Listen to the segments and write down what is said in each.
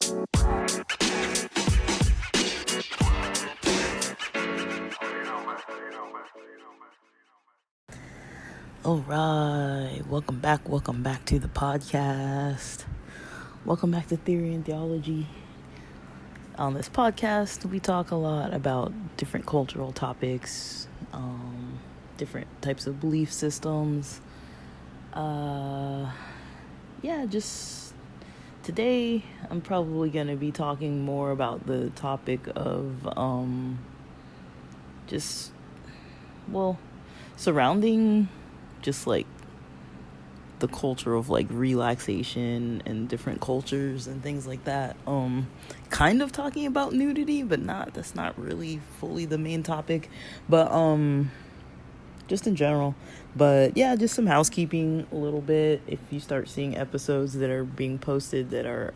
All right, welcome back to the podcast. Welcome back to Theory and Theology. On this podcast, we talk a lot about different cultural topics, different types of belief systems. Just today, I'm probably going to be talking more about the topic of surrounding just like the culture of like relaxation and different cultures and things like that. Kind of talking about nudity, but that's not really fully the main topic, but just in general. But yeah, just some housekeeping a little bit. If you start seeing episodes that are being posted that are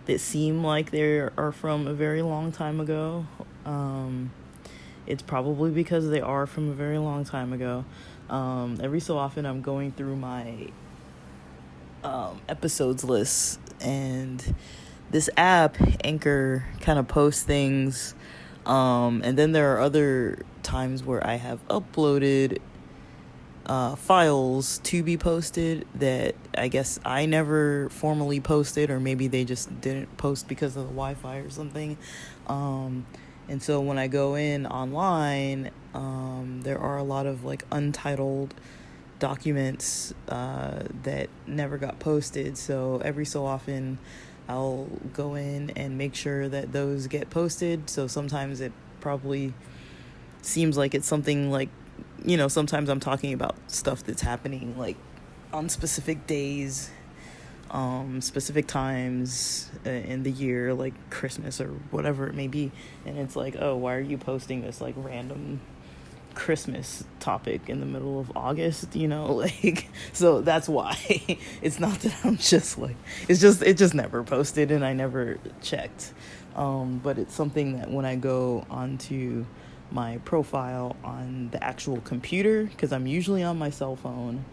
that seem like they are from a very long time ago, it's probably because they are from a very long time ago. Every so often I'm going through my episodes lists, and this app, Anchor, kind of posts things. And then there are other times where I have uploaded files to be posted that I guess I never formally posted, or maybe they just didn't post because of the Wi-Fi or something. And so when I go in online, there are a lot of like untitled documents that never got posted. So every so often I'll go in and make sure that those get posted. So sometimes it probably seems like it's something like, sometimes I'm talking about stuff that's happening like on specific days, specific times in the year, like Christmas or whatever it may be, and it's like, oh, why are you posting this like random Christmas topic in the middle of August, like, so that's why. It's not that I'm just like, it just never posted and I never checked, but it's something that when I go onto my profile on the actual computer, because I'm usually on my cell phone,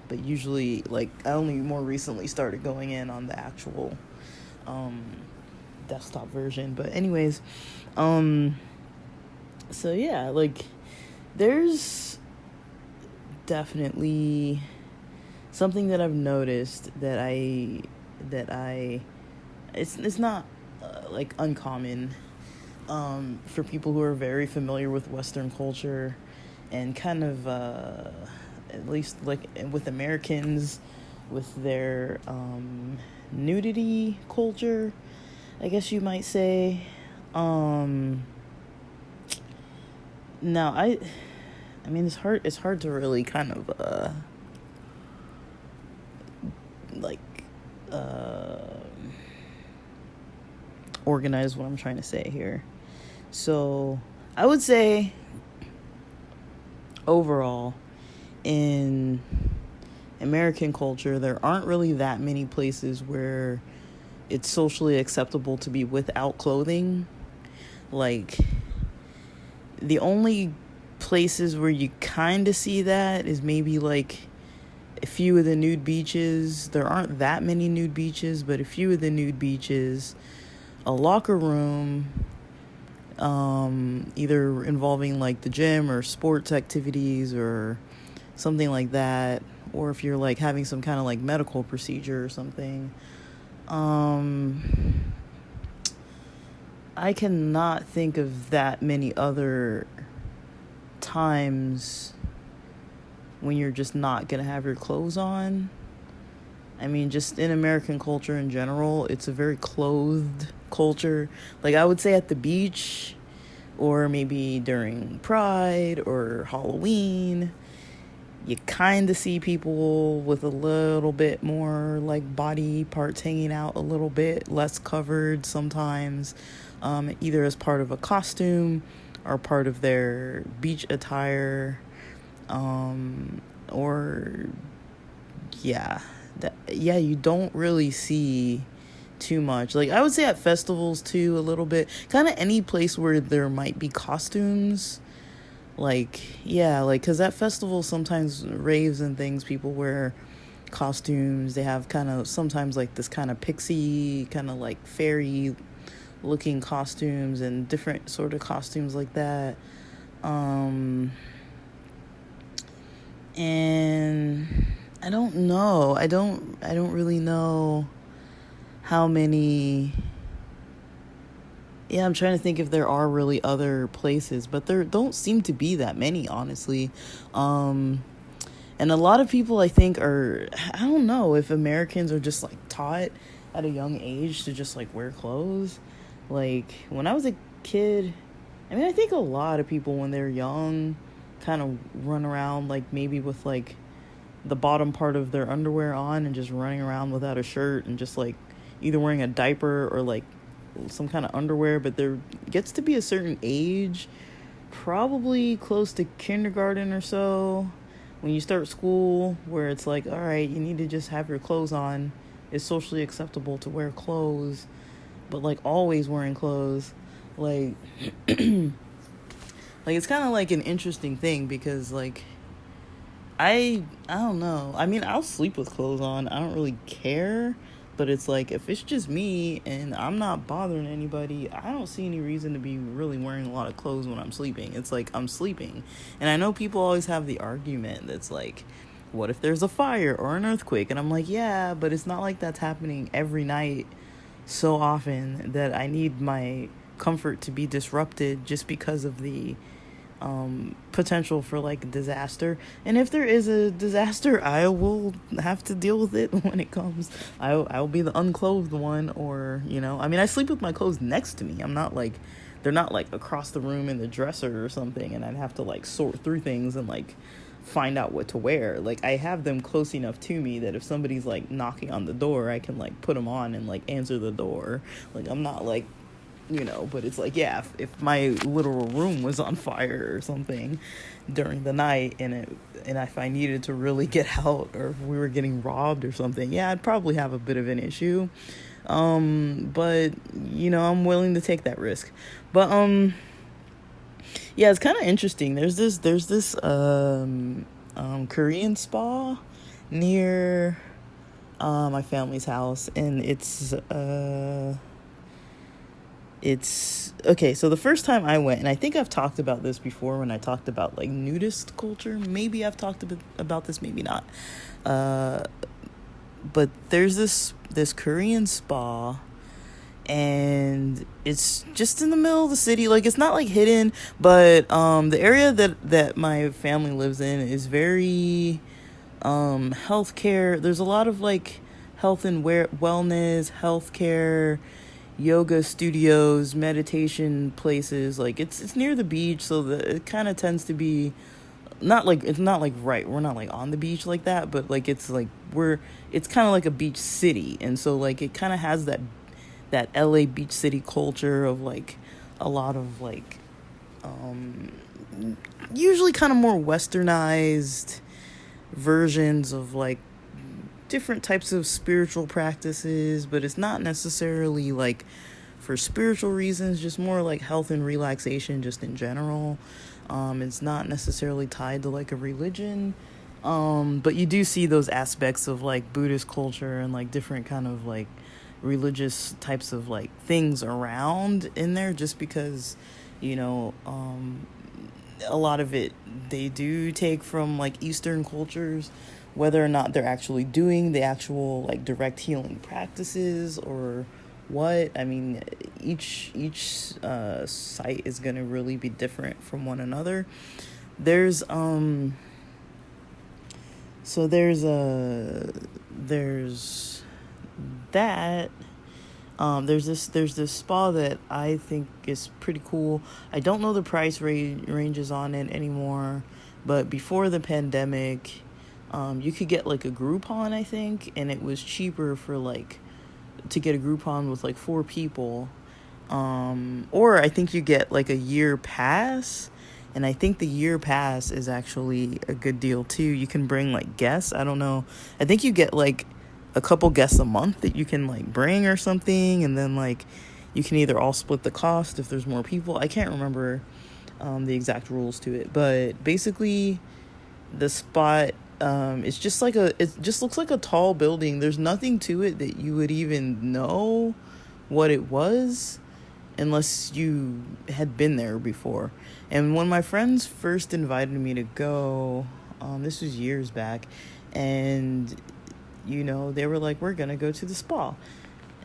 but usually, like, I only more recently started going in on the actual desktop version. But anyways, so yeah, like, there's definitely something that I've noticed that it's not like uncommon for people who are very familiar with Western culture, and kind of at least like with Americans, with their nudity culture, I guess you might say. Now I mean, it's hard to really kind of organize what I'm trying to say here. So I would say overall, in American culture, there aren't really that many places where it's socially acceptable to be without clothing. Like, the only places where you kind of see that is maybe like a few of the nude beaches. There aren't that many nude beaches, but a few of the nude beaches, a locker room, either involving like the gym or sports activities or something like that, or if you're like having some kind of like medical procedure or something. I cannot think of that many other times when you're just not gonna have your clothes on. I mean, just in American culture in general, it's a very clothed culture. Like, I would say at the beach, or maybe during Pride or Halloween, you kind of see people with a little bit more like body parts hanging out, a little bit less covered sometimes, either as part of a costume or part of their beach attire, or you don't really see too much. Like, I would say at festivals too, a little bit, kind of any place where there might be costumes. Like, yeah, like, because at festivals, sometimes raves and things, people wear costumes. They have kind of sometimes like this kind of pixie, kind of like fairy looking costumes and different sort of costumes like that. And I don't know. I don't really know how many. Yeah, I'm trying to think if there are really other places, but there don't seem to be that many, honestly. And a lot of people, I think, I don't know if Americans are just like taught at a young age to just like wear clothes. Like when I was a kid, I mean, I think a lot of people when they're young kind of run around like maybe with like the bottom part of their underwear on and just running around without a shirt and just like either wearing a diaper or like some kind of underwear. But there gets to be a certain age, probably close to kindergarten or so, when you start school, where it's like, all right, you need to just have your clothes on. It's socially acceptable to wear clothes, but like always wearing clothes, like like it's kind of like an interesting thing because like I don't know. I mean, I'll sleep with clothes on. I don't really care. But it's like, if it's just me and I'm not bothering anybody, I don't see any reason to be really wearing a lot of clothes when I'm sleeping. It's like, I'm sleeping. And I know people always have the argument that's like, what if there's a fire or an earthquake? And I'm like, yeah, but it's not like that's happening every night so often that I need my comfort to be disrupted just because of the potential for like disaster. And if there is a disaster, I will have to deal with it when it comes. I'll be the unclothed one, or I mean, I sleep with my clothes next to me. I'm not like, they're not like across the room in the dresser or something, and I'd have to like sort through things and like find out what to wear. Like, I have them close enough to me that if somebody's like knocking on the door, I can like put them on and like answer the door. Like, I'm not like, but it's like, yeah, if my literal room was on fire or something during the night and if I needed to really get out, or if we were getting robbed or something, yeah, I'd probably have a bit of an issue. But I'm willing to take that risk. But yeah, it's kind of interesting. There's this Korean spa near my family's house, and it's okay. So the first time I went, and I think I've talked about this before when I talked about like nudist culture. Maybe I've talked about this, maybe not. But there's this Korean spa, and it's just in the middle of the city. Like, it's not like hidden, but the area that my family lives in is very healthcare. There's a lot of like health and wellness, healthcare, yoga studios, meditation places. Like, it's near the beach, so it kind of tends to be it's not like, right, we're not like on the beach like that, but like it's kind of like a beach city, and so like it kind of has that LA beach city culture of like a lot of like usually kind of more westernized versions of like different types of spiritual practices, but it's not necessarily like for spiritual reasons, just more like health and relaxation just in general. It's not necessarily tied to like a religion, but you do see those aspects of like Buddhist culture and like different kind of like religious types of like things around in there, just because a lot of it they do take from like Eastern cultures, whether or not they're actually doing the actual like direct healing practices or what. I mean, each site is going to really be different from one another. There's that. There's this spa that I think is pretty cool. I don't know the price ranges on it anymore, but before the pandemic, you could get like a Groupon, I think, and it was cheaper for like to get a Groupon with like 4 people, or I think you get like a year pass, and I think the year pass is actually a good deal too. You can bring like guests. I don't know, I think you get like a couple guests a month that you can like bring or something, and then like you can either all split the cost if there's more people. I can't remember the exact rules to it, but basically the spot It's just like it just looks like a tall building. There's nothing to it that you would even know what it was unless you had been there before. And when my friends first invited me to go, this was years back, and they were like, we're gonna go to the spa.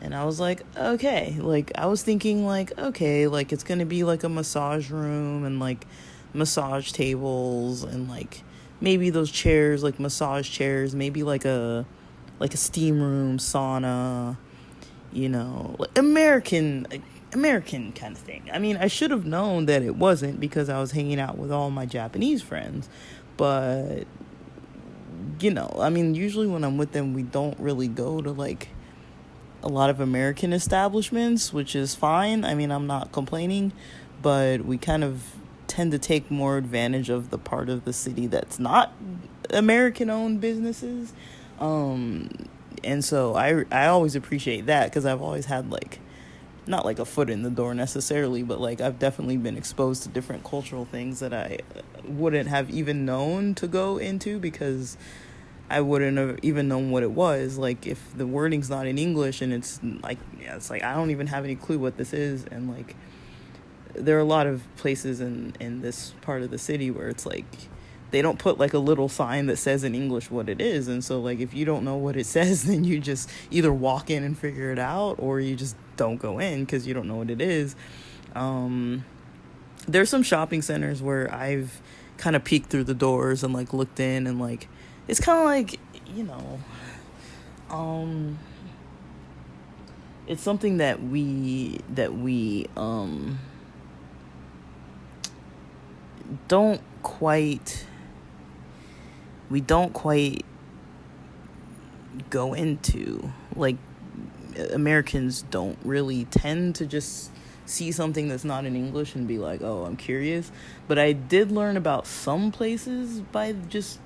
And I was like, okay. Like, I was thinking, like, okay, like, it's gonna be like a massage room and like massage tables and like maybe those chairs, like massage chairs, maybe like a steam room, sauna, like American kind of thing. I mean, I should have known that it wasn't because I was hanging out with all my Japanese friends. But I mean, usually when I'm with them, we don't really go to like a lot of American establishments, which is fine. I mean, I'm not complaining, but we kind of tend to take more advantage of the part of the city that's not American owned businesses. And so I always appreciate that because I've always had like, not like a foot in the door necessarily, but like I've definitely been exposed to different cultural things that I wouldn't have even known to go into because I wouldn't have even known what it was. Like, if the wording's not in English and it's like I don't even have any clue what this is. And like, there are a lot of places in this part of the city where it's like they don't put like a little sign that says in English what it is. And so like, if you don't know what it says, then you just either walk in and figure it out, or you just don't go in because you don't know what it is. There's some shopping centers where I've kind of peeked through the doors and like looked in, and like it's kind of like, it's something that we don't quite go into. Like, Americans don't really tend to just see something that's not in English and be like, oh, I'm curious. But I did learn about some places by just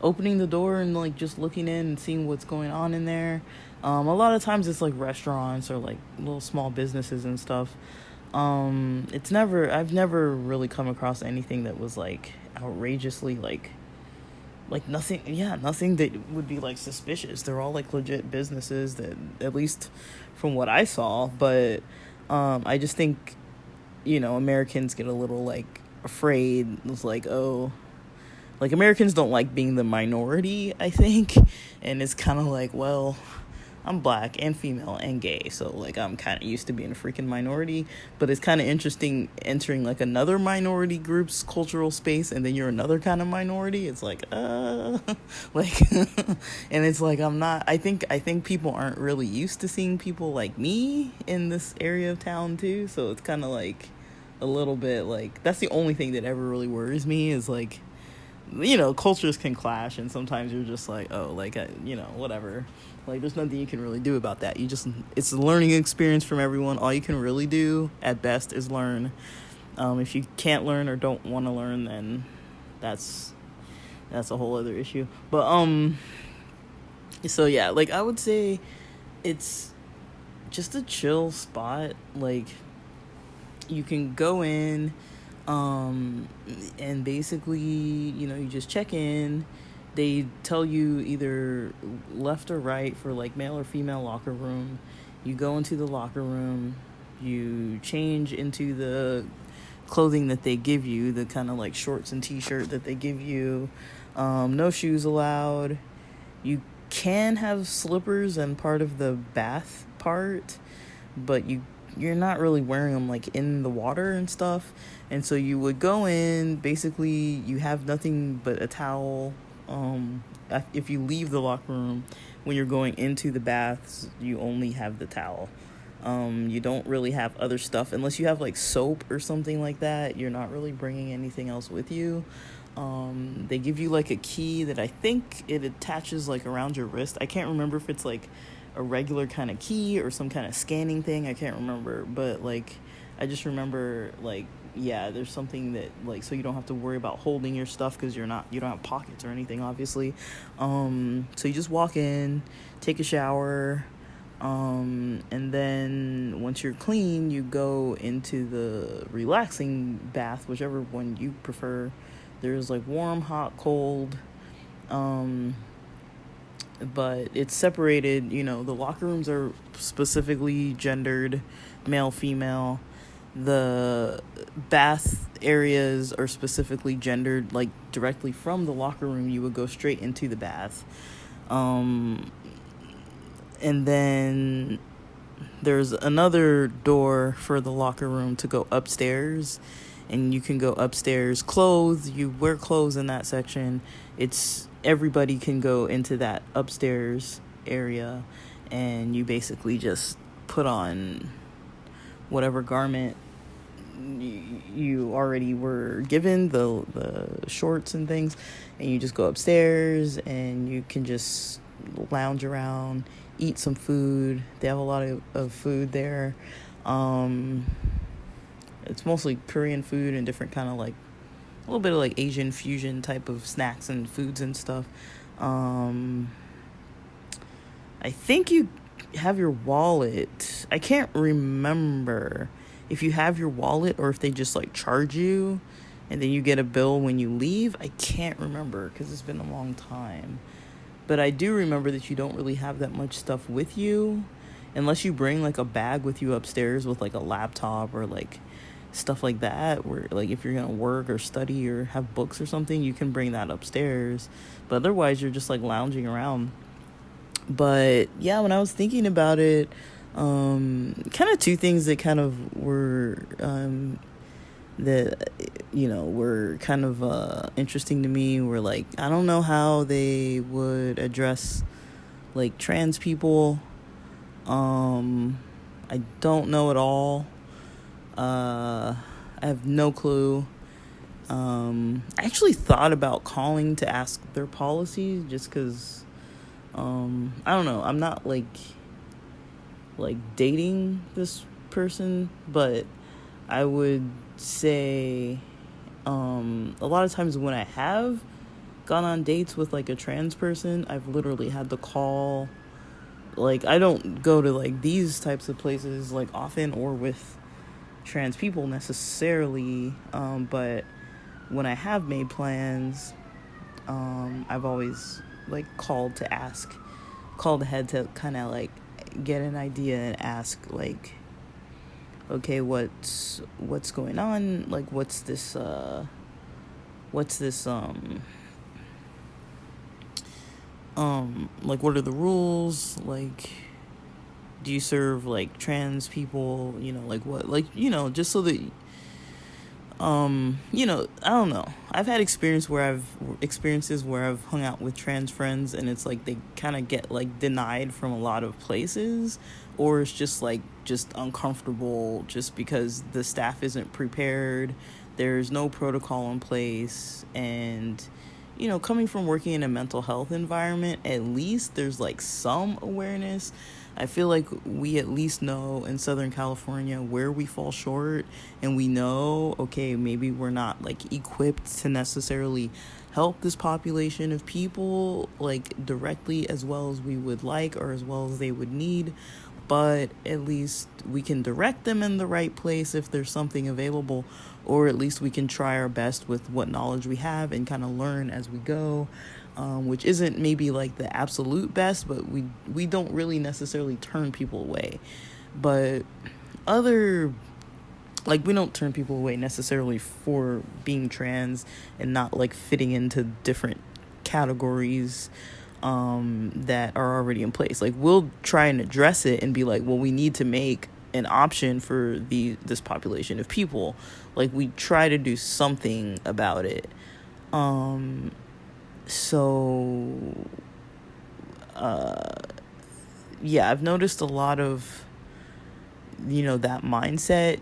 opening the door and like just looking in and seeing what's going on in there. A lot of times it's like restaurants or like little small businesses and stuff. I've never really come across anything that was like outrageously like nothing that would be like suspicious. They're all like legit businesses, that at least from what I saw. But I just think Americans get a little like afraid. It's like, oh, like Americans don't like being the minority, I think. And it's kind of like, well, I'm black and female and gay, so like I'm kind of used to being a freaking minority. But it's kind of interesting entering like another minority group's cultural space, and then you're another kind of minority. It's like like and it's like I think people aren't really used to seeing people like me in this area of town too. So it's kind of like a little bit like, that's the only thing that ever really worries me, is like, cultures can clash, and sometimes you're just like, oh, like, whatever. Like, there's nothing you can really do about that. It's a learning experience from everyone. All you can really do, at best, is learn. If you can't learn or don't want to learn, then that's a whole other issue. But, so yeah, like, I would say it's just a chill spot. Like, you can go in, and basically, you just check in. They tell you either left or right for like male or female locker room. You go into the locker room, you change into the clothing that they give you, the kind of like shorts and t-shirt that they give you. No shoes allowed. You can have slippers and part of the bath part, but you're not really wearing them like in the water and stuff. And so you would go in, basically you have nothing but a towel. If you leave the locker room, when you're going into the baths, you only have the towel. You don't really have other stuff unless you have like soap or something like that. You're not really bringing anything else with you. They give you like a key that I think it attaches like around your wrist. I can't remember if it's like a regular kind of key or some kind of scanning thing. I can't remember, but like I just remember like, yeah, there's something that like, so you don't have to worry about holding your stuff because you don't have pockets or anything, obviously. So you just walk in, take a shower, and then once you're clean, you go into the relaxing bath, whichever one you prefer. There's like warm, hot, cold. Um, but it's separated, the locker rooms are specifically gendered, male, female. The bath areas are specifically gendered, like directly from the locker room you would go straight into the bath. And then there's another door for the locker room to go upstairs, and you can go upstairs clothed. You wear clothes in that section. It's everybody can go into that upstairs area, and you basically just put on whatever garment you already were given, the shorts and things, and you just go upstairs and you can just lounge around, eat some food. They have a lot of food there. It's mostly Korean food and different kind of like a little bit of like Asian fusion type of snacks and foods and stuff. I think you have your wallet. I can't remember if you have your wallet or if they just like charge you and then you get a bill when you leave. I can't remember because it's been a long time. But I do remember that you don't really have that much stuff with you unless you bring like a bag with you upstairs with like a laptop or like stuff like that, where like if you're gonna work or study or have books or something, you can bring that upstairs. But otherwise you're just like lounging around. But yeah, when I was thinking about it, kind of two things that kind of were that were kind of interesting to me were like, I don't know how they would address like trans people. I don't know at all. I have no clue. I actually thought about calling to ask their policies just because I don't know, I'm not like dating this person, but I would say a lot of times when I have gone on dates with like a trans person, I've literally had to call. Like, I don't go to like these types of places like often or with trans people necessarily, but when I have made plans, I've always like called ahead to kind of like get an idea and ask like, okay, what's going on, like what's this like what are the rules, like do you serve like trans people, like what, like just so that I don't know, I've had experiences where I've hung out with trans friends and it's like they kind of get like denied from a lot of places, or it's just uncomfortable just because the staff isn't prepared, there's no protocol in place. And coming from working in a mental health environment, at least there's like some awareness. I feel like we at least know in Southern California where we fall short, and we know, okay, maybe we're not like equipped to necessarily help this population of people like directly as well as we would like or as well as they would need, but at least we can direct them in the right place if there's something available, or at least we can try our best with what knowledge we have and kind of learn as we go, which isn't maybe like the absolute best, but we don't really necessarily turn people away. But we don't turn people away necessarily for being trans and not like fitting into different categories that are already in place. Like, we'll try and address it and be like, well, we need to make an option for this population of people. Like, we try to do something about it. Yeah, I've noticed a lot of that mindset.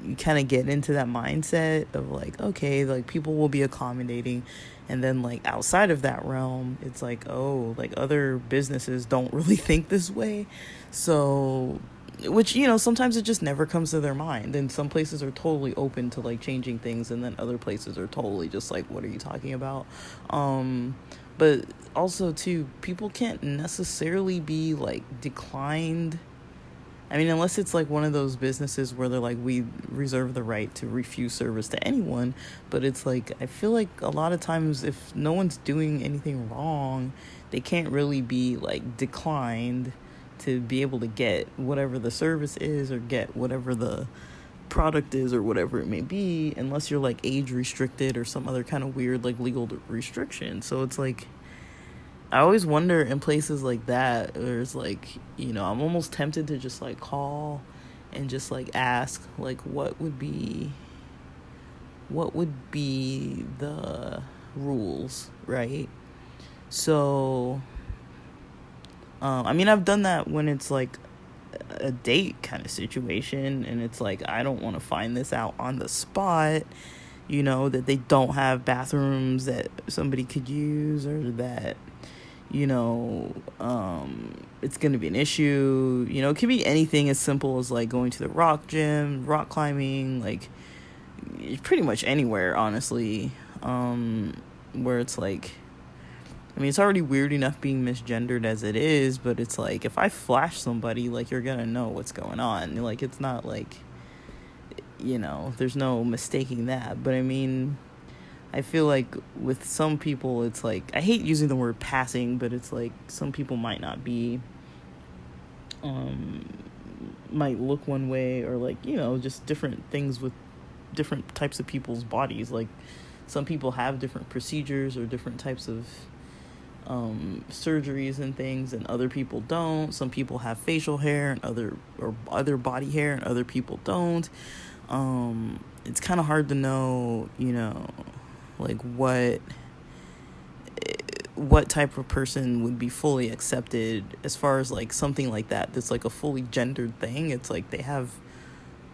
You kind of get into that mindset of like, okay, like people will be accommodating, and then like outside of that realm, it's like, oh, like other businesses don't really think this way. So, which sometimes it just never comes to their mind, and some places are totally open to like changing things, and then other places are totally just like, what are you talking about? But also too, people can't necessarily be like declined I mean, unless it's like one of those businesses where they're like, we reserve the right to refuse service to anyone. But it's like, I feel like a lot of times if no one's doing anything wrong, they can't really be like declined to be able to get whatever the service is or get whatever the product is or whatever it may be, unless you're like age restricted or some other kind of weird like legal restriction. So it's like, I always wonder in places like that, where it's like, I'm almost tempted to just like call and just like ask like what would be the rules, right? So I mean, I've done that when it's like a date kind of situation, and it's like, I don't want to find this out on the spot, that they don't have bathrooms that somebody could use, or that it's going to be an issue. It could be anything as simple as like going to the rock gym, rock climbing, like pretty much anywhere, honestly, where it's like, I mean, it's already weird enough being misgendered as it is, but it's like, if I flash somebody, like, you're gonna know what's going on. Like, it's not like, there's no mistaking that. But I mean, I feel like with some people, it's like, I hate using the word passing, but it's like, some people might not be, might look one way, or like, just different things with different types of people's bodies. Like, some people have different procedures or different types of surgeries and things, and other people don't. Some people have facial hair and other body hair, and other people don't. It's kind of hard to know, like what type of person would be fully accepted as far as like something like that's like a fully gendered thing. It's like they have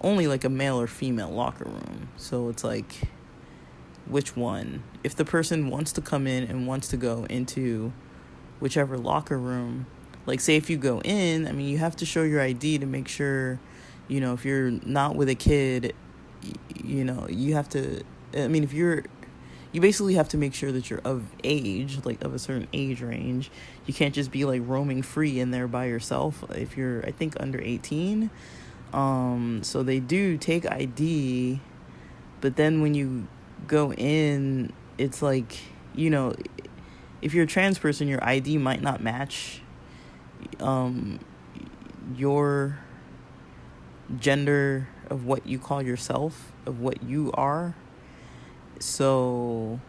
only like a male or female locker room, so it's like, which one? If the person wants to come in and wants to go into whichever locker room, like say if you go in, I mean, you have to show your ID to make sure, if you're not with a kid, you have to, I mean, you basically have to make sure that you're of age, like of a certain age range. You can't just be like roaming free in there by yourself if you're, I think, under 18. So they do take ID, but then when you go in, it's like, if you're a trans person, your ID might not match your gender of what you call yourself, of what you are. So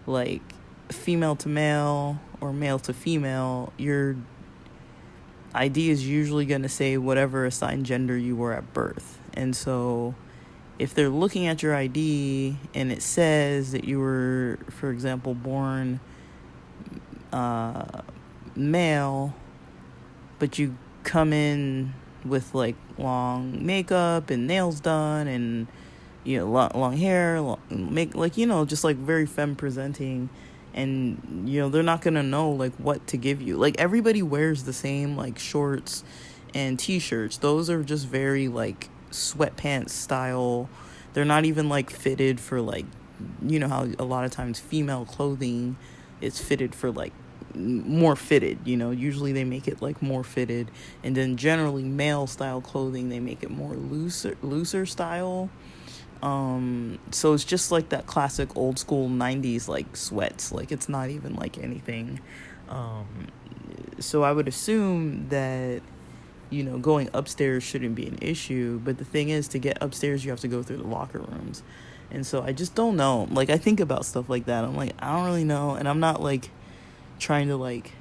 like female to male or male to female, your ID is usually going to say whatever assigned gender you were at birth. And so if they're looking at your ID and it says that you were, for example, born male, but you come in with like long makeup and nails done and long hair, just like very femme presenting, and they're not gonna know like what to give you. Like everybody wears the same like shorts and t-shirts. Those are just very like sweatpants style. They're not even like fitted for like, how a lot of times female clothing is fitted for like more fitted, usually they make it like more fitted, and then generally male style clothing, they make it more looser style. So it's just like that classic old school 90s like sweats. Like it's not even like anything. So I would assume that going upstairs shouldn't be an issue, but the thing is, to get upstairs you have to go through the locker rooms. And so I just don't know. Like I think about stuff like that, I'm like, I don't really know, and I'm not like trying to like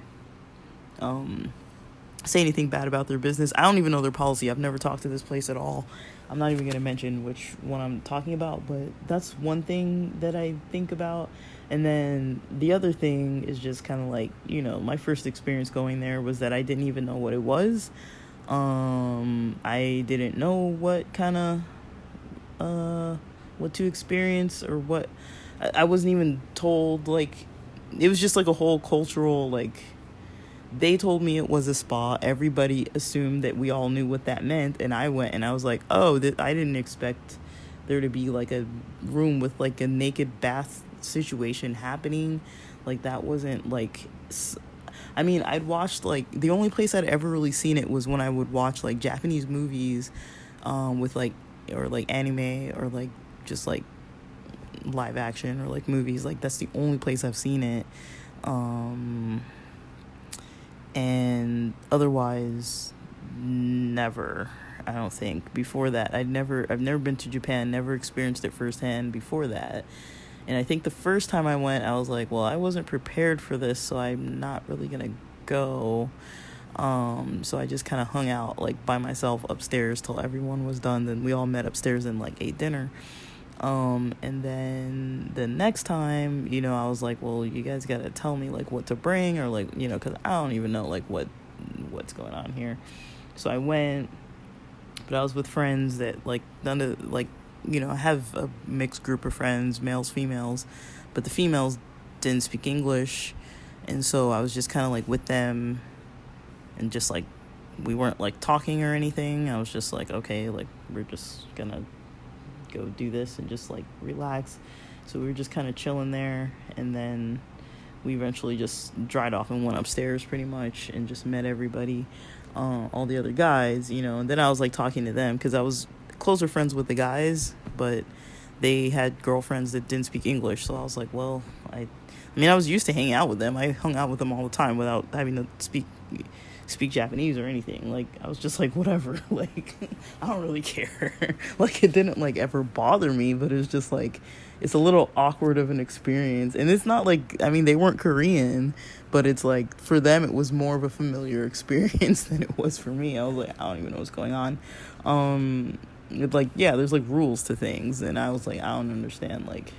say anything bad about their business. I don't even know their policy. I've never talked to this place at all. I'm not even going to mention which one I'm talking about, but that's one thing that I think about. And then the other thing is just kind of like, my first experience going there was that I didn't even know what it was. I didn't know what kind of, what to experience, or what, I wasn't even told, like, it was just like a whole cultural, like, they told me it was a spa. Everybody assumed that we all knew what that meant, and I went and I was like, oh, I didn't expect there to be like a room with like a naked bath situation happening. Like that wasn't like, I mean, I'd watched, like, the only place I'd ever really seen it was when I would watch, like, Japanese movies, with, like, or, like, anime, or, like, just, like, live action, or, like, movies. Like, that's the only place I've seen it. And otherwise, never, I don't think. Before that, I've never been to Japan, never experienced it firsthand before that. And I think the first time I went, I was like, well, I wasn't prepared for this, so I'm not really gonna go. So I just kind of hung out, like, by myself upstairs till everyone was done. Then we all met upstairs and, like, ate dinner. And then the next time, you know, I was like, well, you guys gotta tell me, like, what to bring, or, like, you know, because I don't even know, like, what's going on here. So I went, but I was with friends that, like, none of, like, you know, I have a mixed group of friends, males, females, but the females didn't speak English, and so I was just kind of, like, with them, and just, like, we weren't, like, talking or anything. I was just like, okay, like, we're just gonna go do this and just, like, relax. So we were just kind of chilling there, and then we eventually just dried off and went upstairs pretty much, and just met everybody, all the other guys, you know. And then I was, like, talking to them, because I was closer friends with the guys, but they had girlfriends that didn't speak English. So I was like, well, I mean, I was used to hanging out with them. I hung out with them all the time without having to speak Japanese or anything. Like, I was just like, whatever. Like, I don't really care. Like, it didn't, like, ever bother me, but it was just like, it's a little awkward of an experience. And it's not like, I mean, they weren't Korean, but it's like, for them, it was more of a familiar experience than it was for me. I was like, I don't even know what's going on. It's like, yeah, there's, like, rules to things, and I was like, I don't understand. Like,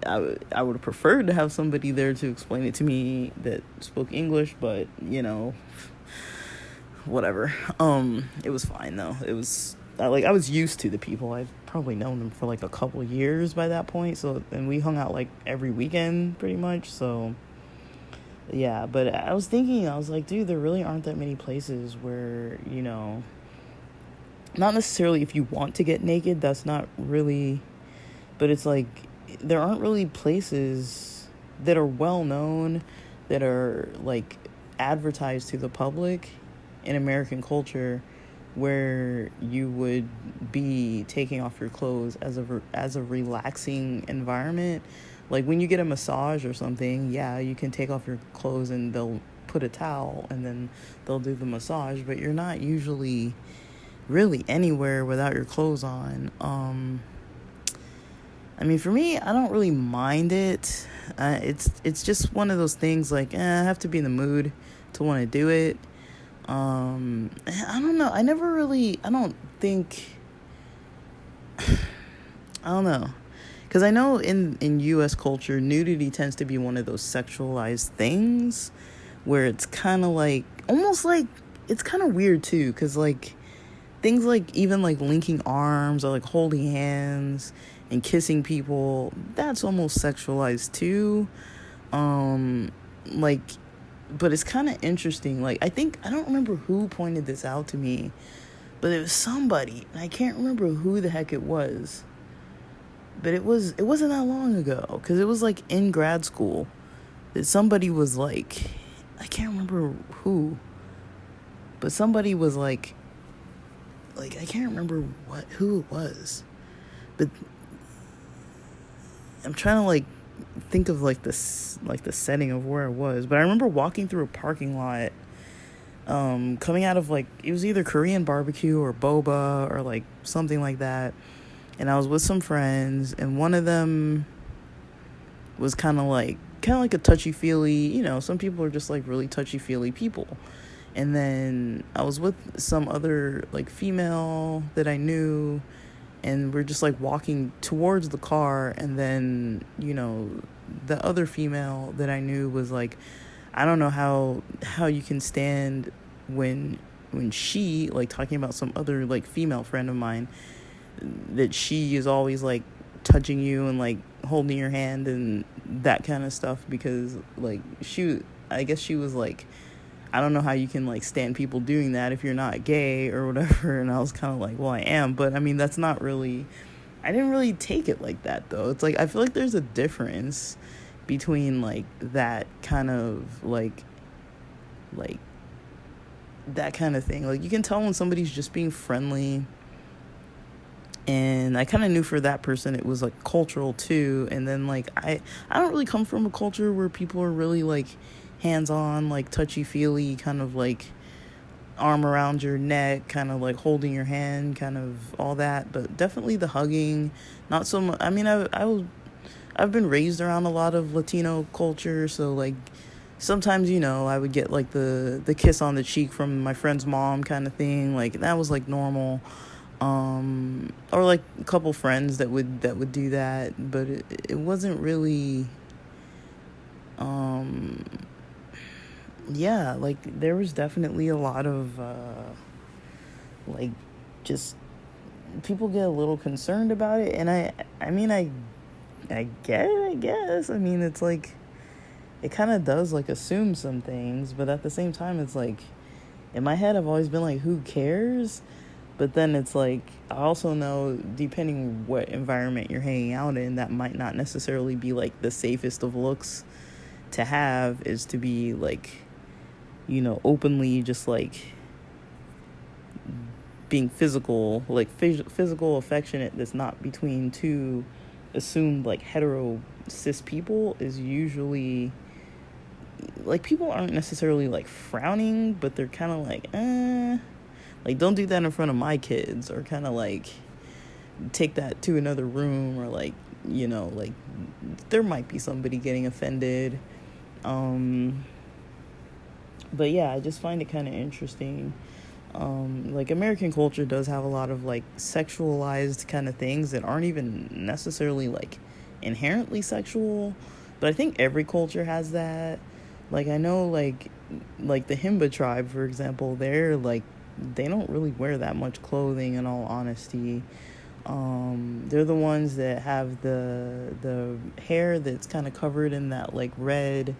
I would have preferred to have somebody there to explain it to me that spoke English, but, you know, whatever. It was fine, though. It was, I was used to the people. I've probably known them for, like, a couple years by that point, so, and we hung out, like, every weekend, pretty much, so, yeah. But I was thinking, I was like, dude, there really aren't that many places where, you know, not necessarily if you want to get naked, that's not really, but it's like, there aren't really places that are well known, that are, like, advertised to the public in American culture, where you would be taking off your clothes as a relaxing environment. Like, when you get a massage or something, yeah, you can take off your clothes and they'll put a towel and then they'll do the massage, but you're not usually really anywhere without your clothes on. I mean, for me, I don't really mind it. It's just one of those things, like, I have to be in the mood to want to do it. I don't know. I don't know. Because I know in U.S. culture, nudity tends to be one of those sexualized things, where it's kind of like, almost like, it's kind of weird too, because, like, things like, even, like, linking arms, or, like, holding hands and kissing people, that's almost sexualized too. Like, but it's kind of interesting. Like, I don't remember who pointed this out to me, but it was somebody, and I can't remember who the heck it was. But it wasn't that long ago, because it was, like, in grad school, that somebody was like, I can't remember who, but somebody was like, I can't remember who it was, but I'm trying to, like, think of, like, this, like, the setting of where I was. But I remember walking through a parking lot, coming out of, like, it was either Korean barbecue or boba or, like, something like that, and I was with some friends, and one of them was kind of like a touchy-feely, you know, some people are just, like, really touchy-feely people. And then I was with some other, like, female that I knew, and we're just, like, walking towards the car, and then, you know, the other female that I knew was like, I don't know how you can stand when she, like, talking about some other, like, female friend of mine, that she is always, like, touching you and, like, holding your hand and that kind of stuff, because, like, I guess she was like, I don't know how you can, like, stand people doing that if you're not gay or whatever. And I was kind of like, well, I am, but I mean, that's not really, I didn't really take it like that, though. It's like, I feel like there's a difference between, like, that kind of, like, like that kind of thing. Like, you can tell when somebody's just being friendly. And I kind of knew for that person it was like cultural too. And then like I don't really come from a culture where people are really like hands-on, like touchy-feely, kind of like arm around your neck, kind of like holding your hand, kind of all that. But definitely the hugging, not so much. I mean, I've been raised around a lot of Latino culture, so like sometimes, I would get like the kiss on the cheek from my friend's mom kind of thing. Like, that was like normal. Or like a couple friends that would do that, but it wasn't really, yeah, like there was definitely a lot of, like, just people get a little concerned about it. And I mean, I get it, I guess. I mean, it's like, it kind of does like assume some things, but at the same time, it's like, in my head, I've always been like, who cares? But then it's like, I also know, depending what environment you're hanging out in, that might not necessarily be like the safest of looks to have, is to be like, openly just like being physical, like physical affectionate that's not between two assumed like hetero cis people, is usually like, people aren't necessarily like frowning, but they're kind of like, don't do that in front of my kids, or kind of like take that to another room, or like, like there might be somebody getting offended. But yeah, I just find it kind of interesting. Like, American culture does have a lot of like sexualized kind of things that aren't even necessarily like inherently sexual, but I think every culture has that. Like, I know like the Himba tribe, for example, they don't really wear that much clothing, in all honesty. They're the ones that have the hair that's kind of covered in that like red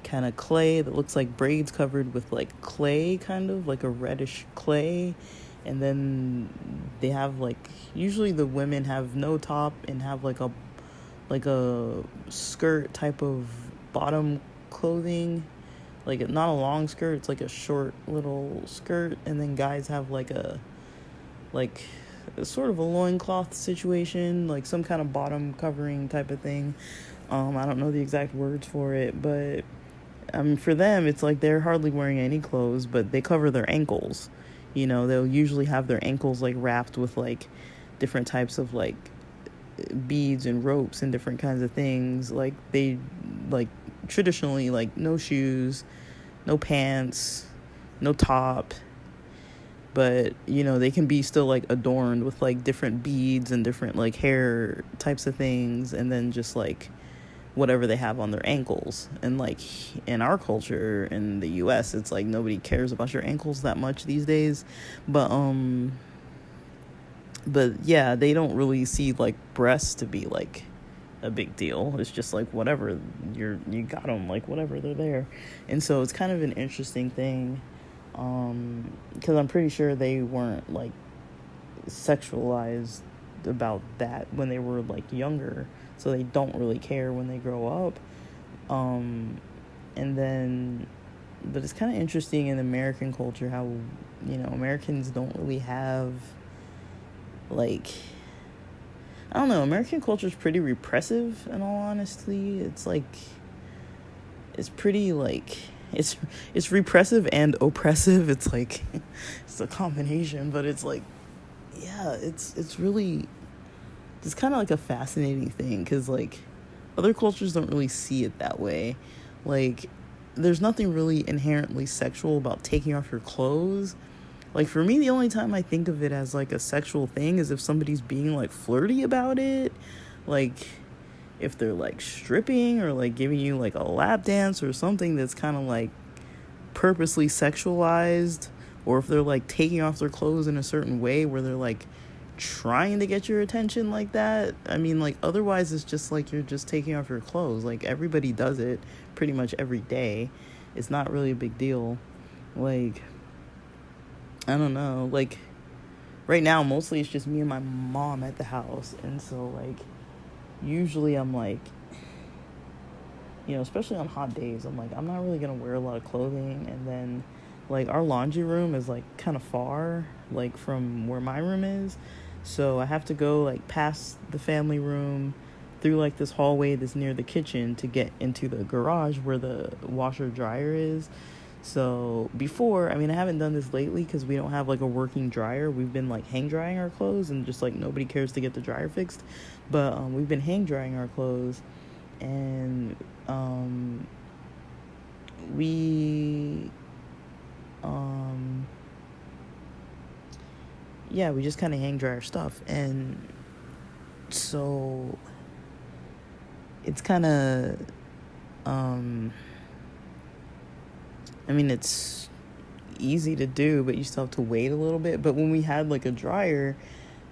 kind of clay that looks like braids covered with like clay, kind of like a reddish clay. And then they have like, usually the women have no top and have like a skirt type of bottom clothing. Like, not a long skirt, it's like a short little skirt. And then guys have like a sort of a loincloth situation, like some kind of bottom covering type of thing. I don't know the exact words for it, but for them, it's like they're hardly wearing any clothes, but they cover their ankles. They'll usually have their ankles like wrapped with like different types of like beads and ropes and different kinds of things. Like, they like traditionally, like, no shoes, no pants, no top, but they can be still like adorned with like different beads and different like hair types of things, and then just like whatever they have on their ankles. And like, in our culture in the US, it's like nobody cares about your ankles that much these days, but yeah, they don't really see like breasts to be like a big deal. It's just like, whatever, you got them, like, whatever, they're there. And so it's kind of an interesting thing, because I'm pretty sure they weren't like sexualized about that when they were like younger, so they don't really care when they grow up. And then, but it's kind of interesting in American culture how Americans don't really have, like, I don't know, American culture is pretty repressive, in all honesty. It's like, it's pretty like, it's repressive and oppressive. It's like, it's a combination, but it's like, yeah, it's really, it's kind of like a fascinating thing, because like other cultures don't really see it that way. Like, there's nothing really inherently sexual about taking off your clothes. Like, for me, the only time I think of it as like a sexual thing is if somebody's being like flirty about it. Like, if they're like stripping, or like giving you like a lap dance or something that's kind of like purposely sexualized, or if they're like taking off their clothes in a certain way where they're like trying to get your attention like that. I mean, like, otherwise it's just like you're just taking off your clothes. Like, everybody does it pretty much every day. It's not really a big deal. Like, I don't know, like, right now mostly it's just me and my mom at the house, and so like usually I'm like, especially on hot days, I'm like, I'm not really gonna wear a lot of clothing. And then, like, our laundry room is like kind of far, like, from where my room is, so I have to go like past the family room, through like this hallway that's near the kitchen to get into the garage where the washer dryer is. So before, I mean, I haven't done this lately because we don't have like a working dryer. We've been like hang drying our clothes, and just like nobody cares to get the dryer fixed. But we've been hang drying our clothes, and we yeah, we just kind of hang dry our stuff. And so it's kind of I mean, it's easy to do, but you still have to wait a little bit. But when we had like a dryer,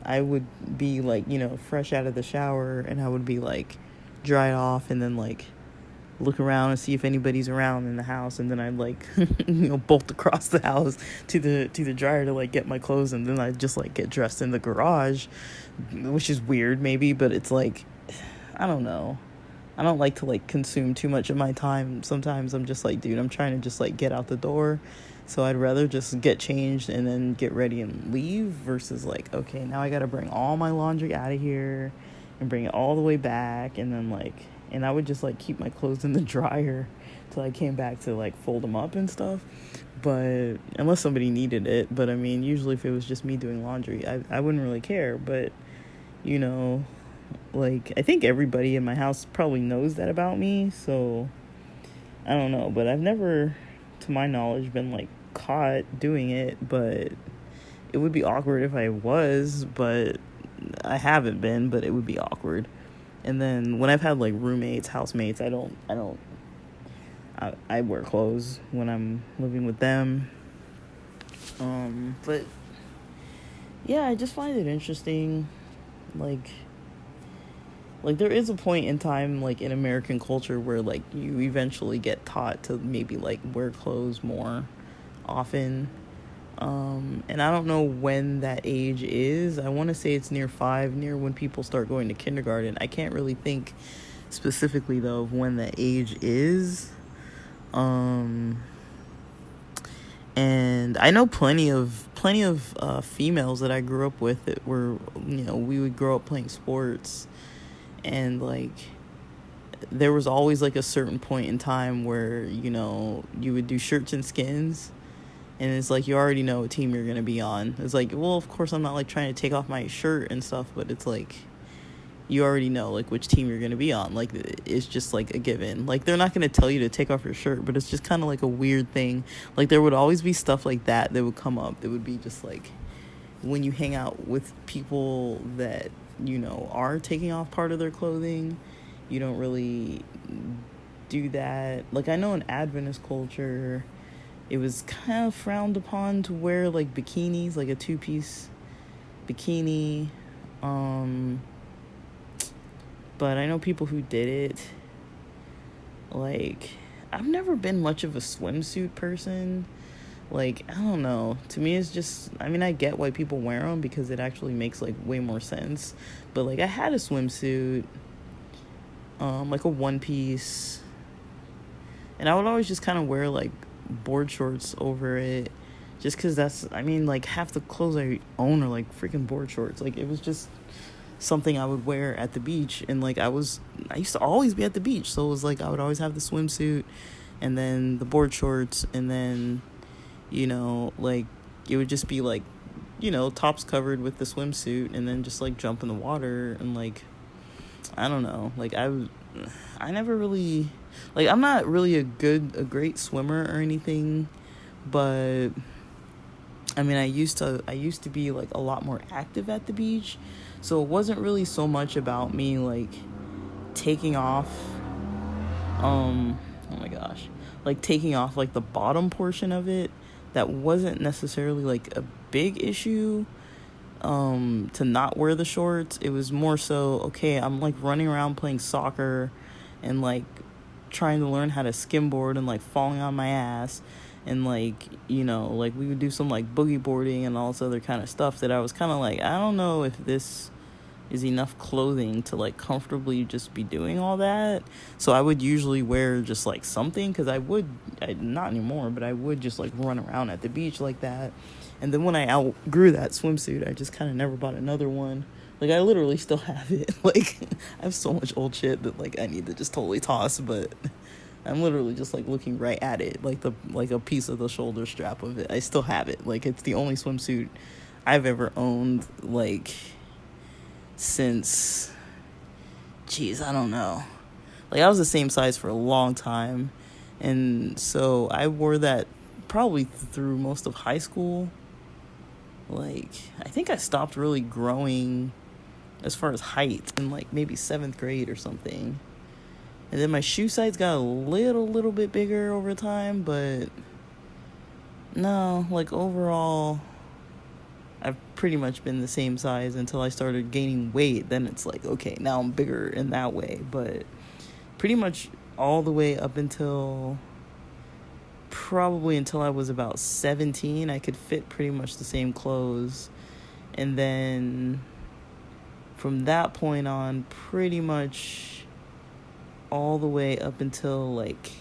I would be like, fresh out of the shower, and I would be like dry it off, and then like look around and see if anybody's around in the house, and then I'd like bolt across the house to the dryer to like get my clothes, and then I'd just like get dressed in the garage, which is weird maybe, but it's like, I don't know. I don't like to like consume too much of my time. Sometimes I'm just like, dude, I'm trying to just like get out the door. So I'd rather just get changed and then get ready and leave, versus like, okay, now I got to bring all my laundry out of here and bring it all the way back. And then like, and I would just like keep my clothes in the dryer till I came back to like fold them up and stuff. But unless somebody needed it. But I mean, usually if it was just me doing laundry, I wouldn't really care. But, like, I think everybody in my house probably knows that about me, so I don't know. But I've never, to my knowledge, been like caught doing it. But it would be awkward if I was, but I haven't been. But it would be awkward. And then when I've had like roommates, housemates, I wear clothes when I'm living with them. But yeah, I just find it interesting, like there is a point in time, like in American culture, where like you eventually get taught to maybe like wear clothes more often. And I don't know when that age is. I want to say it's near 5, near when people start going to kindergarten. I can't really think specifically though of when that age is. And I know plenty of females that I grew up with that were, we would grow up playing sports, and like there was always like a certain point in time where, you would do shirts and skins, and it's like you already know what team you're gonna be on. It's like, well, of course I'm not like trying to take off my shirt and stuff, but it's like you already know like which team you're gonna be on. Like, it's just like a given. Like, they're not gonna tell you to take off your shirt, but it's just kind of like a weird thing. Like, there would always be stuff like that would come up. That would be just like when you hang out with people that are taking off part of their clothing, you don't really do that. Like, I know in Adventist culture, it was kind of frowned upon to wear like bikinis, like a 2-piece bikini. But I know people who did it. Like, I've never been much of a swimsuit person. Like, I don't know. To me, it's just, I mean, I get why people wear them because it actually makes like way more sense. But like, I had a swimsuit, like a 1-piece, and I would always just kind of wear like board shorts over it, just because that's, I mean, like half the clothes I own are like freaking board shorts. Like, it was just something I would wear at the beach, and like I used to always be at the beach, so it was like I would always have the swimsuit and then the board shorts, and then like it would just be like tops covered with the swimsuit, and then just like jump in the water. And like, I don't know, like I never really, like, I'm not really a great swimmer or anything, but I mean, I used to be like a lot more active at the beach. So it wasn't really so much about me like taking off, oh my gosh, like taking off like the bottom portion of it. That wasn't necessarily like a big issue, to not wear the shorts. It was more so, okay, I'm like running around playing soccer and like trying to learn how to skimboard and like falling on my ass. And like, like we would do some like boogie boarding and all this other kind of stuff that I was kind of like, I don't know if this is enough clothing to like comfortably just be doing all that. So I would usually wear just like something, because not anymore, but I would just like run around at the beach like that. And then when I outgrew that swimsuit, I just kind of never bought another one. Like, I literally still have it. Like, I have so much old shit that like I need to just totally toss, but I'm literally just like looking right at it, like a piece of the shoulder strap of it. I still have it. Like, it's the only swimsuit I've ever owned, like, since, I don't know. Like, I was the same size for a long time, and so I wore that probably through most of high school. Like, I think I stopped really growing as far as height in like maybe 7th grade or something. And then my shoe size got a little bit bigger over time, but no, like overall, I've pretty much been the same size until I started gaining weight. Then it's like, okay, now I'm bigger in that way. But pretty much all the way up until I was about 17, I could fit pretty much the same clothes. And then from that point on, pretty much all the way up until like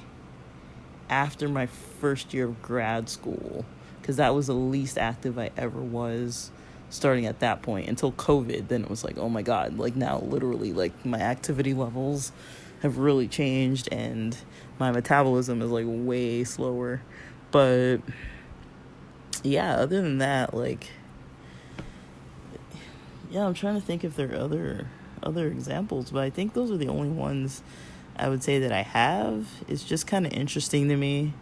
after my first year of grad school, because that was the least active I ever was, starting at that point until COVID. Then it was like, oh my god, like now literally like my activity levels have really changed and my metabolism is like way slower. But yeah, other than that, like, yeah, I'm trying to think if there are other examples, but I think those are the only ones I would say that I have. It's just kind of interesting to me.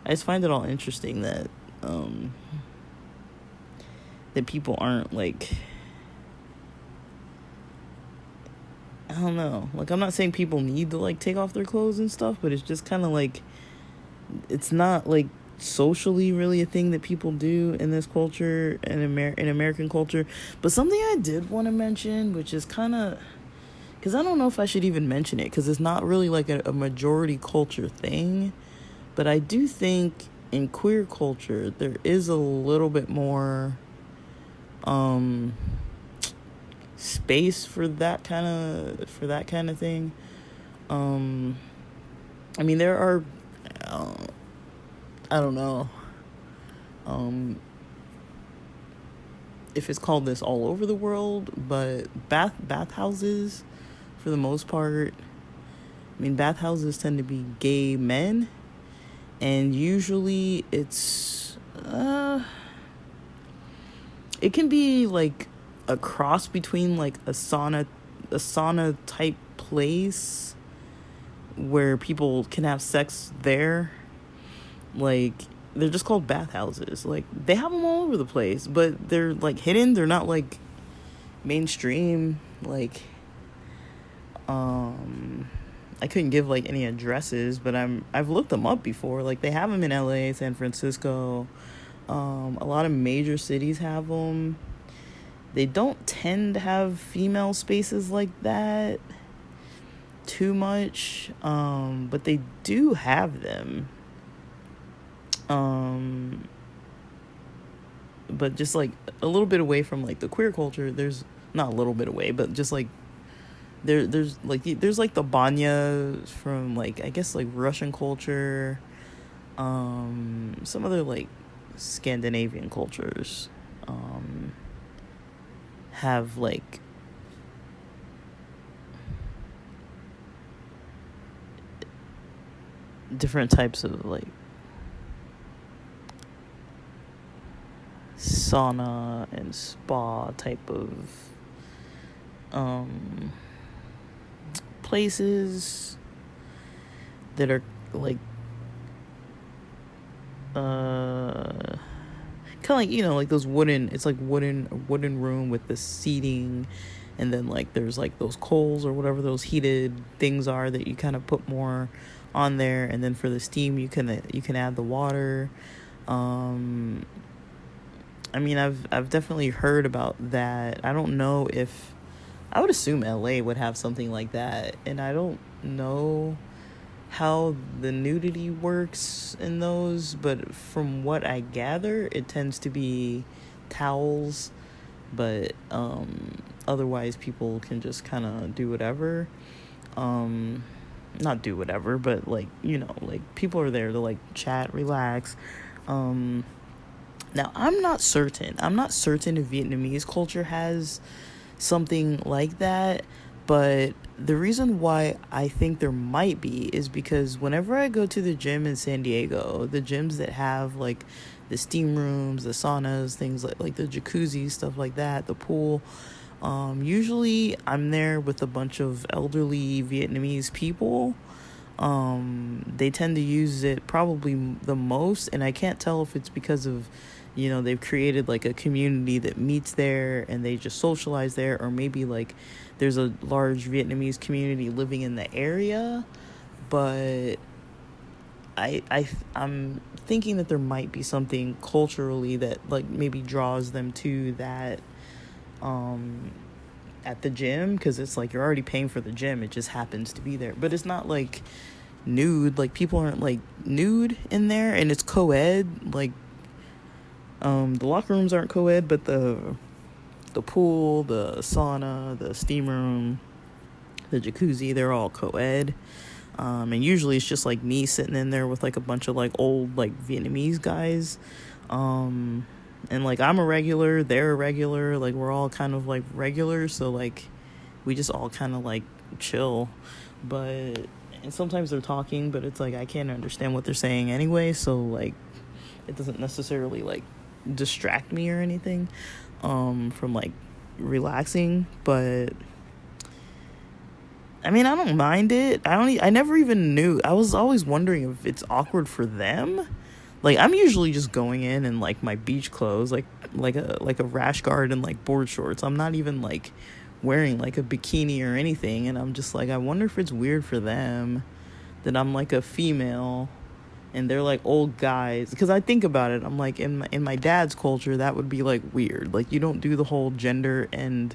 I just find it all interesting that that people aren't like, I don't know. Like, I'm not saying people need to like take off their clothes and stuff, but it's just kind of like, it's not like socially really a thing that people do in this culture, in American culture. But something I did want to mention, which is kind of, because I don't know if I should even mention it, because it's not really like a majority culture thing, but I do think in queer culture there is a little bit more space for that kind of thing. I mean, there are, I don't know if it's called this all over the world, but bathhouses, for the most part, I mean, bathhouses tend to be gay men, and usually it's it can be like a cross between like a sauna type place where people can have sex there. Like, they're just called bathhouses. Like, they have them all over the place, but they're like hidden. They're not like mainstream. Like, I couldn't give like any addresses, but I've looked them up before. Like, they have them in LA, San Francisco. A lot of major cities have them. They don't tend to have female spaces like that too much, but they do have them. But just like a little bit away from like the queer culture, there's not a little bit away, but just like there's like the banya from like, I guess, like Russian culture, some other like Scandinavian cultures have like different types of like sauna and spa type of places that are like kind of like, you know, like those wooden room with the seating, and then like there's like those coals or whatever those heated things are that you kind of put more on there, and then for the steam you can add the water. I mean, I've definitely heard about that. I don't know if, I would assume LA would have something like that, and I don't know how the nudity works in those, but from what I gather, it tends to be towels. But otherwise people can just kind of do whatever. Not do whatever, but like, like people are there to like chat, relax. Now I'm not certain if Vietnamese culture has something like that, but the reason why I think there might be is because whenever I go to the gym in San Diego, the gyms that have like the steam rooms, the saunas, things like the jacuzzi, stuff like that, the pool, usually I'm there with a bunch of elderly Vietnamese people. They tend to use it probably the most, and I can't tell if it's because of, they've created like a community that meets there and they just socialize there, or maybe like there's a large Vietnamese community living in the area. But I'm thinking that there might be something culturally that like maybe draws them to that at the gym, because it's like you're already paying for the gym, it just happens to be there, but it's not like nude, like people aren't like nude in there, and it's co-ed, like the locker rooms aren't co-ed, but the pool, the sauna, the steam room, the jacuzzi, they're all co-ed. And usually it's just like me sitting in there with like a bunch of like old like Vietnamese guys. And like I'm a regular, they're a regular, like we're all kind of like regular, so like we just all kind of like chill. And sometimes they're talking, but it's like I can't understand what they're saying anyway, so like it doesn't necessarily like distract me or anything from like relaxing. But I mean, I don't mind it. I never even knew. I was always wondering if it's awkward for them. Like I'm usually just going in like my beach clothes, like a rash guard and like board shorts. I'm not even like wearing like a bikini or anything, and I'm just like, I wonder if it's weird for them that I'm like a female and they're like old guys. Because I think about it, I'm like, in my dad's culture that would be like weird. Like you don't do the whole gender and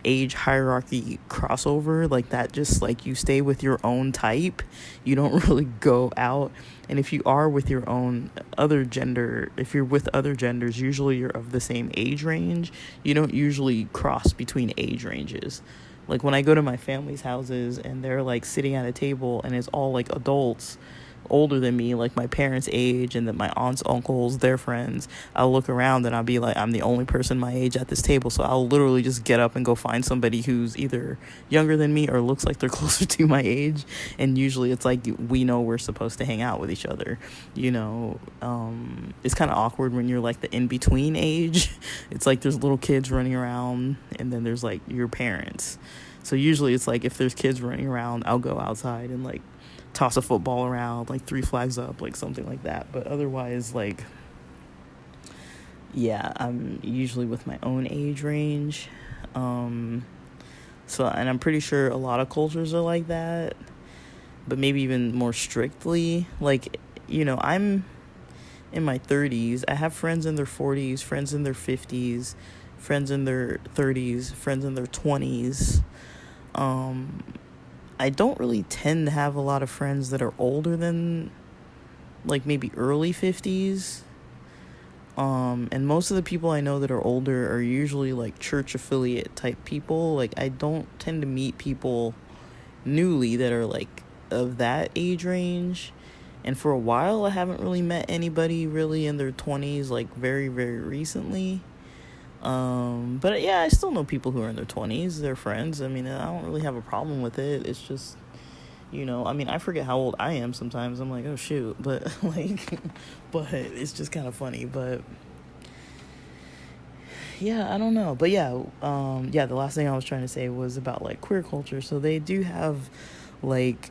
age hierarchy crossover like that. Just like you stay with your own type, you don't really go out. And if you are with your own other gender, if you're with other genders, usually you're of the same age range. You don't usually cross between age ranges. Like when I go to my family's houses and they're like sitting at a table and it's all like adults older than me, like my parents' age, and then my aunts, uncles, their friends, I'll look around and I'll be like, I'm the only person my age at this table. So I'll literally just get up and go find somebody who's either younger than me or looks like they're closer to my age. And usually it's like we know we're supposed to hang out with each other. It's kind of awkward when you're like the in-between age. It's like there's little kids running around and then there's like your parents. So usually it's like if there's kids running around, I'll go outside and like toss a football around, like 3 flags up, like something like that. But otherwise, like, yeah, I'm usually with my own age range. And I'm pretty sure a lot of cultures are like that, but maybe even more strictly. Like, I'm in my 30s. I have friends in their 40s, friends in their 50s, friends in their 30s, friends in their 20s. I don't really tend to have a lot of friends that are older than like maybe early 50s. And most of the people I know that are older are usually like church affiliate type people. Like I don't tend to meet people newly that are like of that age range. And for a while I haven't really met anybody really in their 20s, like very, very recently. But yeah, I still know people who are in their 20s, they're friends. I mean, I don't really have a problem with it. It's just, I mean, I forget how old I am sometimes. I'm like, oh shoot, but like, but it's just kind of funny. But yeah, I don't know. But yeah, the last thing I was trying to say was about like queer culture. So they do have like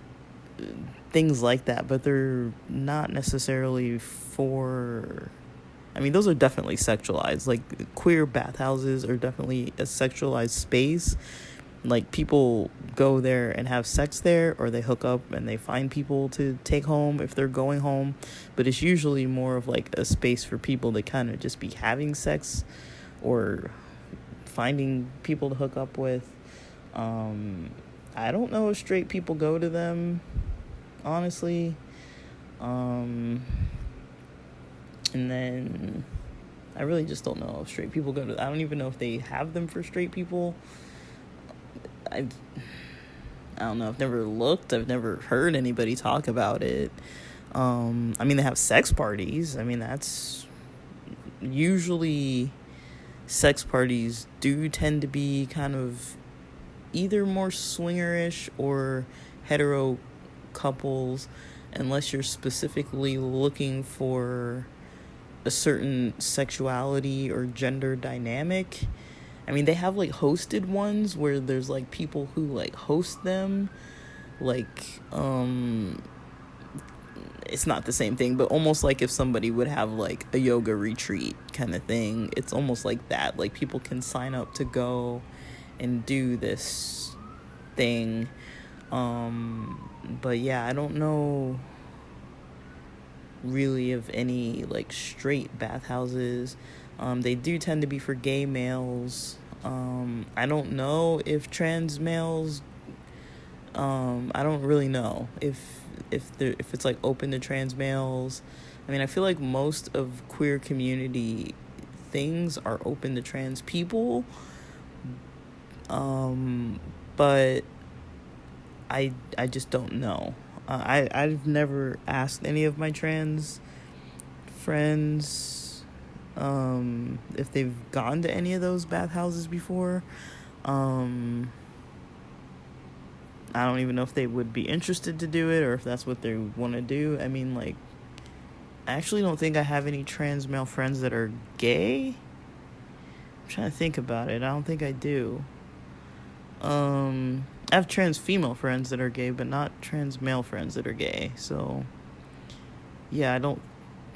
things like that, but they're not necessarily for, I mean, those are definitely sexualized. Like, queer bathhouses are definitely a sexualized space. Like, people go there and have sex there, or they hook up and they find people to take home if they're going home. But it's usually more of, like, a space for people to kind of just be having sex or finding people to hook up with. I don't know if straight people go to them, honestly. And then I really just don't know if straight people go to. I don't even know if they have them for straight people. I don't know. I've never looked. I've never heard anybody talk about it. I mean, they have sex parties. I mean, that's usually sex parties do tend to be kind of either more swingerish or hetero couples, unless you're specifically looking for a certain sexuality or gender dynamic. I mean, they have like hosted ones where there's like people who like host them, like it's not the same thing, but almost like if somebody would have like a yoga retreat kind of thing. It's almost like that. Like people can sign up to go and do this thing. But yeah, I don't know really of any like straight bathhouses. They do tend to be for gay males. I don't know if trans males, I don't really know if it's like open to trans males. I mean, I feel like most of queer community things are open to trans people. But I just don't know. I've never asked any of my trans friends if they've gone to any of those bathhouses before. I don't even know if they would be interested to do it or if that's what they want to do. I mean, like, I actually don't think I have any trans male friends that are gay. I'm trying to think about it. I don't think I do. I have trans female friends that are gay, but not trans male friends that are gay. So, yeah, I don't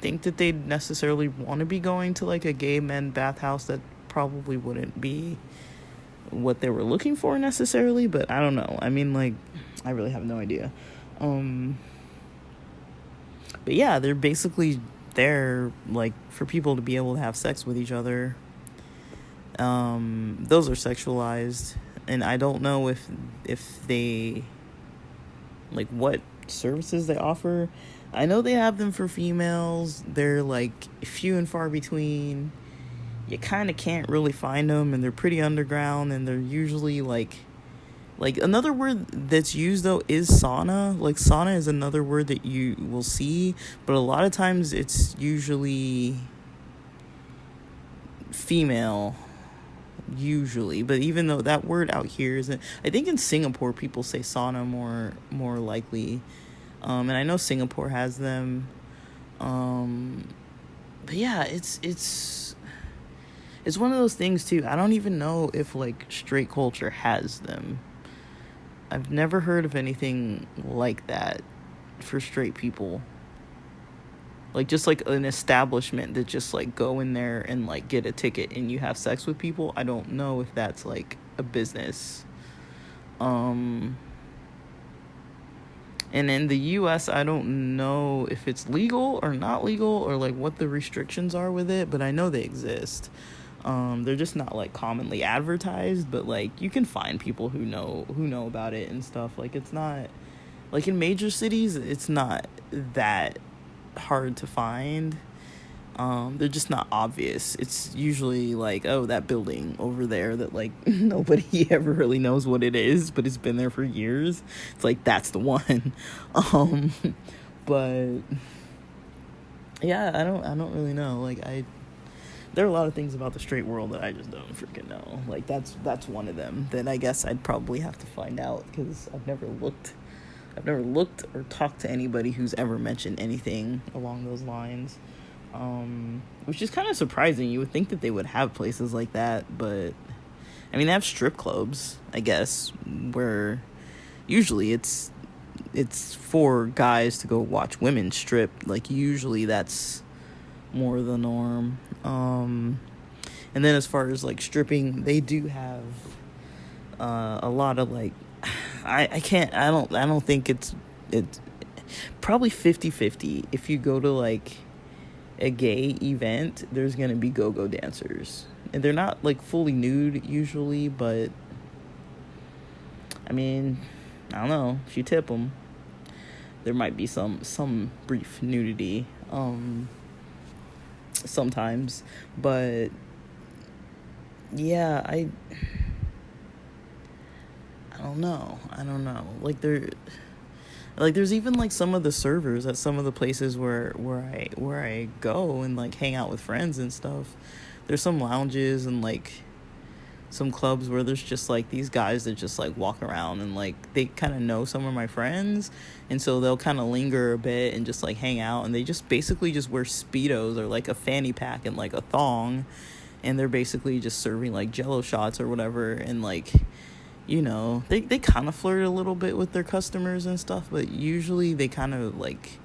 think that they'd necessarily want to be going to, like, a gay men bathhouse. That probably wouldn't be what they were looking for necessarily, but I don't know. I mean, like, I really have no idea. But yeah, they're basically there, like, for people to be able to have sex with each other. Those are sexualized, and I don't know if they, like, what services they offer. I know they have them for females. They're, like, few and far between. You kind of can't really find them, and they're pretty underground, and they're usually, like, another word that's used, though, is sauna. Like, sauna is another word that you will see, but a lot of times it's usually female, usually. But even though that word out here isn't, I think in Singapore people say sauna more likely, and I know Singapore has them. But yeah, it's one of those things too. I don't even know if, like, straight culture has them. I've never heard of anything like that for straight people. Like, just like an establishment that just, like, go in there and, like, get a ticket and you have sex with people. I don't know if that's, like, a business. And in the US, I don't know if it's legal or not legal, or, like, what the restrictions are with it, but I know they exist. They're just not, like, commonly advertised, but, like, you can find people who know about it and stuff. Like, it's not, like, in major cities, it's not that hard to find. They're just not obvious. It's usually like, oh, that building over there that, like, nobody ever really knows what it is, but it's been there for years. It's like, that's the one. But yeah, I don't really know. Like, there are a lot of things about the straight world that I just don't freaking know. Like, that's one of them that I guess I'd probably have to find out, because I've never looked or talked to anybody who's ever mentioned anything along those lines. Which is kind of surprising. You would think that they would have places like that, but I mean, they have strip clubs, I guess, where usually it's for guys to go watch women strip. Like, usually that's more the norm. And then as far as, like, stripping, they do have a lot of, like, I don't think it's probably 50-50. If you go to, like, a gay event, there's gonna be go-go dancers, and they're not, like, fully nude usually, but I mean, I don't know, if you tip them, there might be some brief nudity. sometimes. But yeah, I don't know. Like there's even like some of the servers at some of the places where I go and like hang out with friends and stuff. There's some lounges and like some clubs where there's just like these guys that just like walk around and like they kind of know some of my friends, and so they'll kind of linger a bit and just like hang out, and they just basically just wear speedos or like a fanny pack and like a thong, and they're basically just serving like jello shots or whatever, and like, you know, they kind of flirt a little bit with their customers and stuff, but usually they kind of like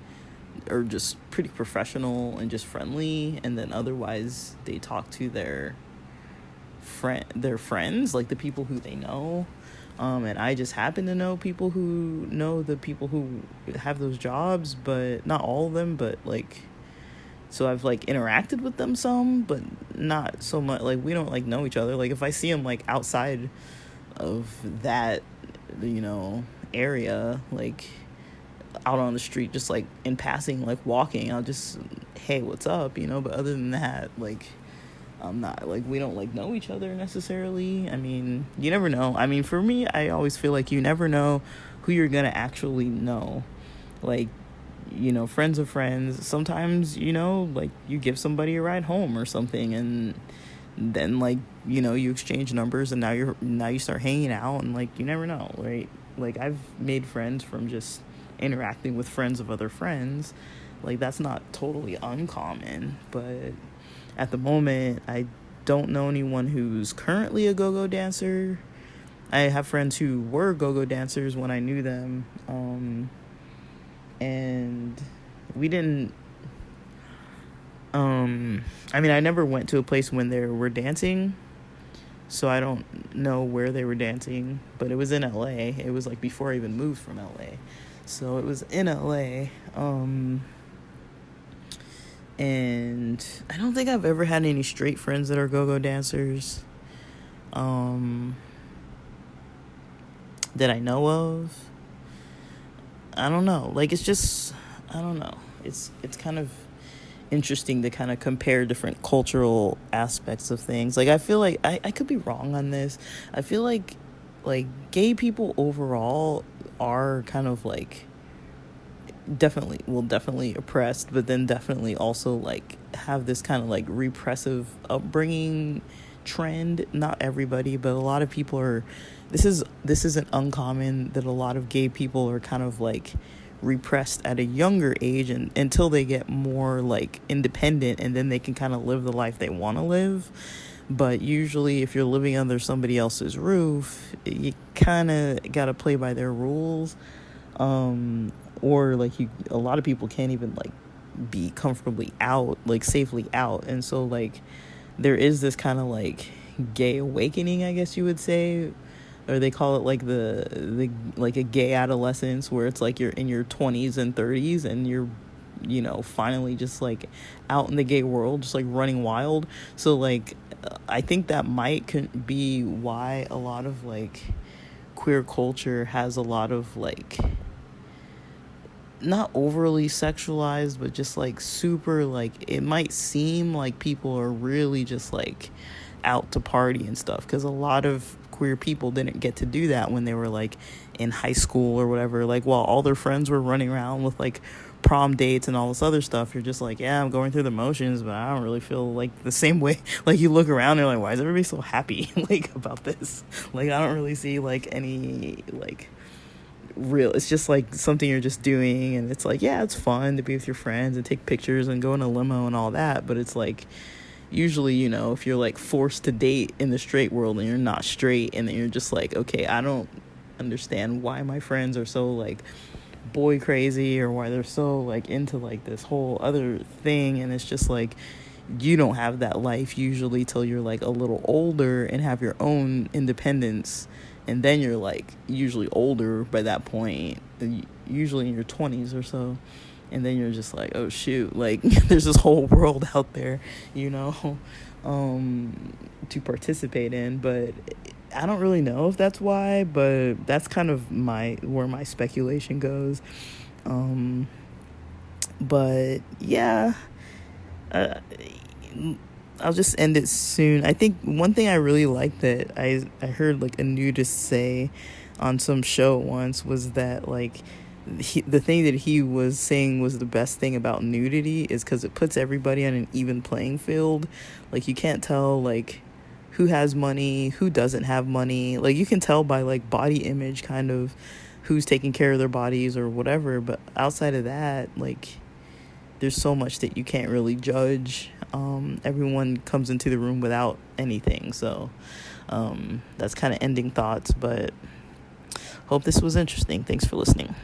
are just pretty professional and just friendly, and then otherwise they talk to their friends, like the people who they know. And I just happen to know people who know the people who have those jobs, but not all of them, but like, so I've like interacted with them some, but not so much. Like we don't like know each other. Like if I see them like outside of that, you know, area, like out on the street, just like in passing, like walking, I'll just, hey, what's up, you know. But other than that, like, I'm not like, we don't like know each other necessarily. I mean, you never know. I mean, for me, I always feel like you never know who you're gonna actually know. Like, you know, friends of friends, sometimes, you know, like you give somebody a ride home or something, and then like, you know, you exchange numbers, and now you start hanging out, and like, you never know, right? Like I've made friends from just interacting with friends of other friends. Like that's not totally uncommon. But at the moment, I don't know anyone who's currently a go-go dancer. I have friends who were go-go dancers when I knew them, and we didn't, I mean, I never went to a place when they were dancing, so I don't know where they were dancing, but it was in LA. It was like before I even moved from LA. So it was in LA. And I don't think I've ever had any straight friends that are go-go dancers, that I know of. I don't know. Like, it's just, I don't know. It's kind of interesting to kind of compare different cultural aspects of things. Like, I feel like, I could be wrong on this. I feel like gay people overall are kind of like definitely oppressed, but then definitely also like have this kind of like repressive upbringing trend. Not everybody, but a lot of people are, this isn't uncommon that a lot of gay people are kind of like repressed at a younger age, and until they get more like independent, and then they can kind of live the life they want to live. But usually if you're living under somebody else's roof, you kind of got to play by their rules. Or like a lot of people can't even like be comfortably out, like safely out. And so like there is this kind of like gay awakening, I guess you would say, or they call it like the like a gay adolescence, where it's like you're in your 20s and 30s and you're, you know, finally just like out in the gay world, just like running wild. So like I think that might be why a lot of like queer culture has a lot of like, not overly sexualized, but just like super, like it might seem like people are really just like out to party and stuff, because a lot of queer people didn't get to do that when they were like in high school or whatever. Like while all their friends were running around with like prom dates and all this other stuff, you're just like, yeah, I'm going through the motions, but I don't really feel like the same way. Like you look around and you're like, why is everybody so happy like about this? Like I don't really see like any like real, it's just like something you're just doing, and it's like, yeah, it's fun to be with your friends and take pictures and go in a limo and all that. But it's like, usually, you know, if you're like forced to date in the straight world and you're not straight, and then you're just like, okay, I don't understand why my friends are so like boy crazy, or why they're so like into like this whole other thing. And it's just like, you don't have that life usually till you're like a little older and have your own independence, and then you're like usually older by that point, usually in your 20s or so, and then you're just like, oh shoot, like there's this whole world out there, you know, to participate in. But I don't really know if that's why, but that's kind of where my speculation goes. But yeah, I'll just end it soon. I think one thing I really liked that I heard like a nudist say on some show once was that like the thing that he was saying was the best thing about nudity is because it puts everybody on an even playing field. Like you can't tell like who has money, who doesn't have money. Like you can tell by like body image kind of who's taking care of their bodies or whatever, but outside of that, like there's so much that you can't really judge. Everyone comes into the room without anything, so that's kind of ending thoughts, but hope this was interesting. Thanks for listening.